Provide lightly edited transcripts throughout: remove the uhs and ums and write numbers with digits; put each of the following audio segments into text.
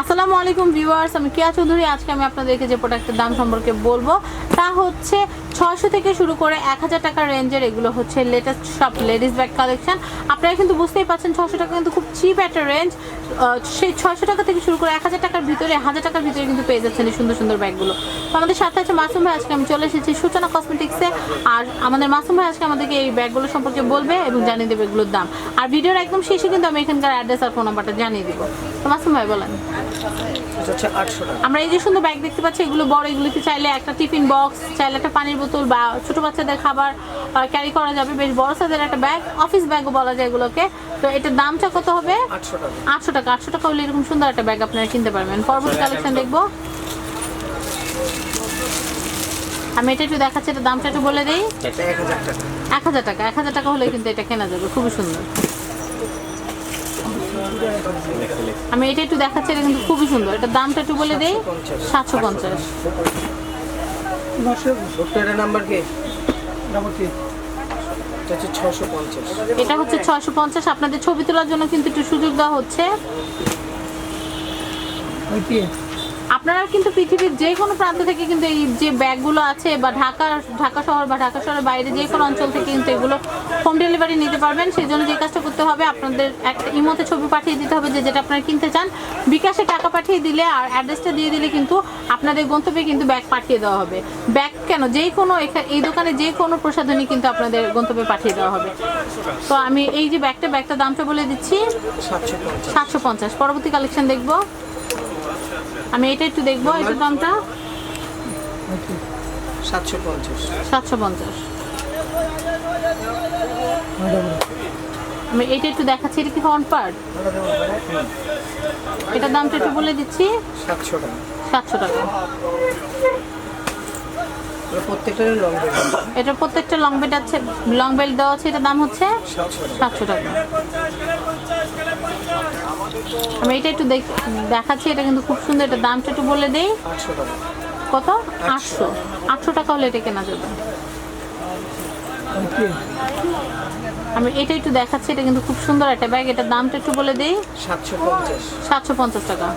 আসসালামু আলাইকুম ভিউয়ার্স, আমি কেয়া চৌধুরী। আজকে আমি আপনাদেরকে যে প্রোডাক্টের দাম সম্পর্কে বলবো তা হচ্ছে 600 থেকে শুরু করে 1000 টাকার রেঞ্জের। এগুলো হচ্ছে লেটেস্ট সব লেডিস ব্যাগ কালেকশন। আপনারা কিন্তু বুঝতেই পারছেন 600 টাকা কিন্তু খুব চিপ একটা রেঞ্জ। সেই 600 টাকা থেকে শুরু করে 1000 টাকার ভিতরে 1000 টাকার ভিতরে কিন্তু পেয়ে যাচ্ছেন এই সুন্দর সুন্দর ব্যাগগুলো। তো আমাদের সাথে আছে মাসুম ভাই। আজকে আমি চলে এসেছি সূচনা কসমেটিক্সে। আর আমাদের মাসুম ভাই আজকে আমাদেরকে এই ব্যাগগুলো সম্পর্কে বলবে এবং জানিয়ে দেবে এগুলোর দাম। আর ভিডিওর একদম শেষে কিন্তু আমি এখানকার অ্যাড্রেস আর ফোন নাম্বারটা জানিয়ে দিব। তো মাসুম ভাই বলেন। আমরা এই যে সুন্দর ব্যাগ দেখতে পাচ্ছি, এগুলো বড়। এগুলোতে চাইলে একটা টিফিন বক্স, চাইলে একটা পানির বোতল বা ছোট বাচ্চাদের খাবার ক্যারি করা যাবে। বেশ বড় সাইজের একটা ব্যাগ, অফিস ব্যাগও বলা যায় এগুলোকে। তো এটার দামটা কত হবে? 800 টাকা। 800 টাকা হলে এরকম সুন্দর একটা ব্যাগ আপনারা কিনতে পারবেন। পরবর্তী কালেকশন দেখবো। আমি এটা একটু দেখাচ্ছি, এটা দামটা একটু বলে দিই। 1000 টাকা। 1000 টাকা হলে কিন্তু এটা কেনা যাবে, খুবই সুন্দর। আমি এটা একটু দেখাচ্ছি, এটা কিন্তু খুবই সুন্দর। এটার দামটা একটু বলে দেই। 750। এটা হচ্ছে 650। আপনাদের ছবি তোলার জন্য কিন্তু একটু সুযোগ দেওয়া হচ্ছে। আপনারা কিন্তু পৃথিবীর যে কোনো প্রান্ত থেকে কিন্তু এই যে ব্যাগগুলো আছে বা ঢাকা শহর বা ঢাকা শহরের বাইরে যে কোনো অঞ্চল থেকে কিন্তু এগুলো হোম ডেলিভারি নিতে পারবেন। সেই জন্য যে কাজটা করতে হবে, আপনাদের একটা ইমোতে ছবি পাঠিয়ে দিতে হবে যে যেটা আপনারা কিনতে চান। বিকাশে টাকা পাঠিয়ে দিলে আর অ্যাড্রেসটা দিয়ে দিলে কিন্তু আপনাদের গন্তব্যে কিন্তু ব্যাগ পাঠিয়ে দেওয়া হবে। ব্যাগ কেন, যে কোনো এই দোকানে যে কোনো প্রসাধনী কিন্তু আপনাদের গন্তব্যে পাঠিয়ে দেওয়া হবে। তো আমি এই যে ব্যাগটার দামটা বলে দিচ্ছি, 750। পরবর্তী কালেকশন দেখবো। আমি এটা একটু দেখবো, এটার দামটা 750। আমি এটা একটু দেখাচ্ছি, এটা কি ফ্রন্ট পার্ট? এটার দামটা একটু বলে দিচ্ছি, 700 টাকা। এটা প্রত্যেকটা লং বেল্ট আছে, লং বেল্ট দেওয়া আছে। এটার দাম হচ্ছে 700 টাকা। আমি এটা একটু দেখাচ্ছি, এটা কিন্তু খুব সুন্দর। এটার দামটা একটু বলে দেই। কত? 800 টাকা হলে এটা কেনা যাবে। আমি এটা একটু দেখাচ্ছি, এটা কিন্তু খুব সুন্দর একটা ব্যাগ। এটার দামটা একটু বলে দেই। 750 টাকা।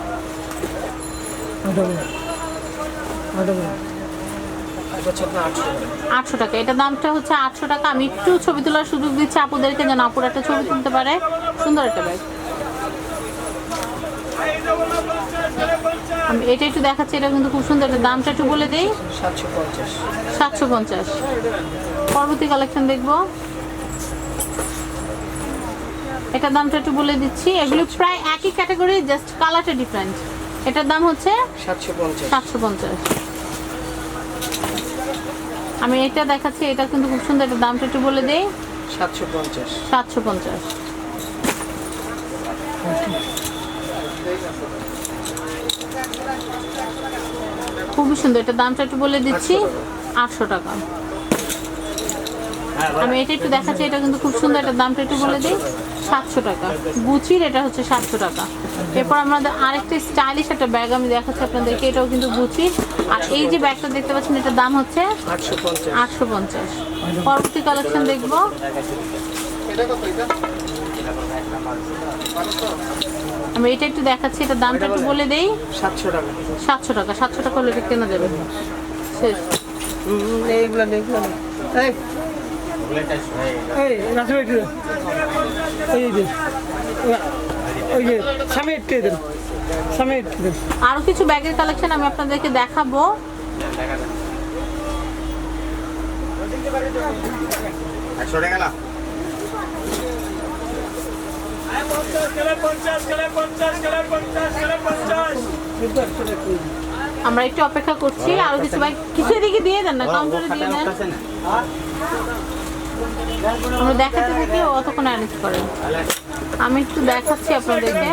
800 টাকা। এটার দামটা হচ্ছে 800 টাকা। আমি একটু ছবি তোলার সুযোগ দিচ্ছি আপুদেরকে, যেন আপুরা একটা ছবি তুলতে পারে। সুন্দর একটা ব্যাগ। আমি এটা একটু দেখাচ্ছি, এটা কিন্তু খুব সুন্দর। এটার দামটা একটু বলে দেই। 750। পরবর্তী কালেকশন দেখবো। এটার দামটা একটু বলে দিচ্ছি। এগুলো প্রায় একই ক্যাটাগরি, জাস্ট কালারটা ডিফারেন্ট। এটার দাম হচ্ছে 750। আমি এটা দেখাচ্ছি, এটা কিন্তু খুব সুন্দর। এটার দামটা একটু বলে দেই। 750। খুবই সুন্দর। এটার দামটা একটু বলে দিচ্ছি, 800 টাকা। আমি এটা একটু দেখাচ্ছি, এটা কিন্তু খুব সুন্দর। এটার দামটা একটু বলে দিই, 700 টাকা। গুচির এটা হচ্ছে 700 টাকা। এরপর আমাদের আরেকটা স্টাইলিশ একটা ব্যাগ আমি দেখাচ্ছি আপনাদেরকে, এটাও কিন্তু গুচির। আর এই যে ব্যাগটা দেখতে পাচ্ছেন, এটার দাম হচ্ছে 850। পরবর্তী কালেকশন দেখবো। আমি এটা একটু দেখাচ্ছি, এটার দামটা একটু বলে দেই। 700 টাকা। 700 টাকা হলে এটা কেনা যাবে। শেষ। আরো কিছু ব্যাগের কালেকশন আমি আপনাদেরকে দেখাবো। আমরা একটু অপেক্ষা করছি, আরো কিছু ব্যাগ কিছু এদিকে দিয়ে দেন না, কাউন্টারে দিয়ে দেন। আমরা দেখাতে থাকি, অতক্ষণ অ্যারেঞ্জ করেন। আমি একটু দেখাচ্ছি আপনাদেরকে,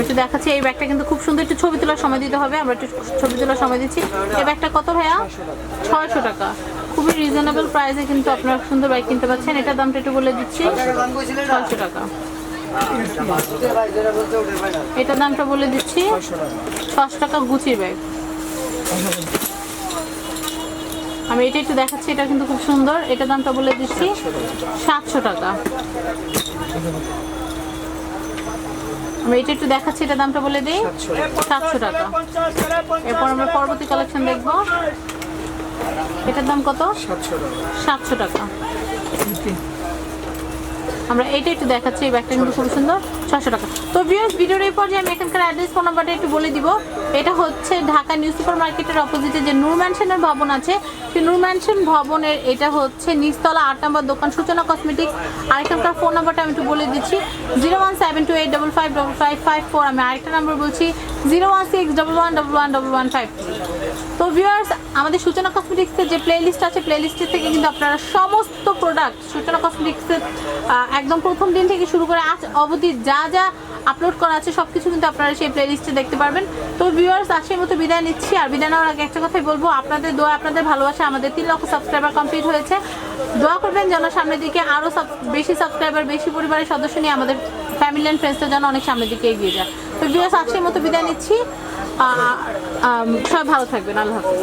একটু দেখাচ্ছি। এই ব্যাগটা কিন্তু খুব সুন্দর। একটু ছবি তোলার সময় দিতে হবে, আমরা একটু ছবি তোলার সময় দিচ্ছি। এই ব্যাগটা কত ভাইয়া? 600 টাকা। খুবই রিজনেবল প্রাইসে কিন্তু আপনারা সুন্দর ব্যাগ কিনতে পাচ্ছেন। এটার দামটা একটু বলে দিচ্ছি, 600 টাকা। এটার দামটা বলে দিচ্ছি, 600 টাকা। গুচির ব্যাগ। আমি এটা একটু দেখাচ্ছি, এটা কিন্তু খুব সুন্দর। এটা দামটা বলে দিচ্ছি 700 টাকা। আমরা এটা একটু দেখাচ্ছি, এটা দামটা বলে দিই 700 টাকা। এরপর আমরা পরবর্তী কালেকশন দেখবো, এটার দাম কত? 700 টাকা। আমরা এইটা একটু দেখাচ্ছি, এই ব্যাগটা কিন্তু খুব সুন্দর, 600 টাকা। তো ভিউয়ার্স, ভিডিওর এই পর্যায়ে আমি এখানকার অ্যাড্রেস ফোন নাম্বারটা একটু বলে দিব। এটা হচ্ছে ঢাকা নিউ সুপার মার্কেটের অপোজিটে যে নূর ম্যানশনের ভবন আছে, সেই নূর ম্যানশন ভবনের এটা হচ্ছে নিচতলা 8 নম্বর দোকান, সূচনা কসমেটিক্স। আর এখানকার ফোন নাম্বারটা আমি একটু বলে দিচ্ছি, 01728555554। আমি আরেকটা নাম্বার বলছি, 01611111153। তো ভিউয়ার্স, আমাদের সূচনা কসমেটিক্সের যে প্লেলিস্ট আছে, প্লেলিস্টের থেকে কিন্তু আপনারা সমস্ত প্রোডাক্ট সূচনা কসমেটিক্সের একদম প্রথম দিন থেকে শুরু করে আজ অবধি যা যা আপলোড করা আছে সব কিছু কিন্তু আপনারা সেই প্লেলিস্টে দেখতে পারবেন। তো ভিউয়ার্স, আজকের মতো বিদায় নিচ্ছি। আর বিদায় নেওয়ার আগে একটা কথাই বলবো, আপনাদের দোয়া, আপনাদের ভালোবাসা আমাদের 3 লক্ষ সাবস্ক্রাইবার কমপ্লিট হয়েছে। দোয়া করবেন যেন সামনের দিকে আরও বেশি সাবস্ক্রাইবার, বেশি পরিবারের সদস্য নিয়ে আমাদের ফ্যামিলি অ্যান্ড ফ্রেন্ডসটা যেন অনেক সামনের দিকে এগিয়ে যায়। তো ভিউয়ার্স, আজকের মতো বিদায় নিচ্ছি। সবাই ভালো থাকবেন, আল্লাহ হাফেজ।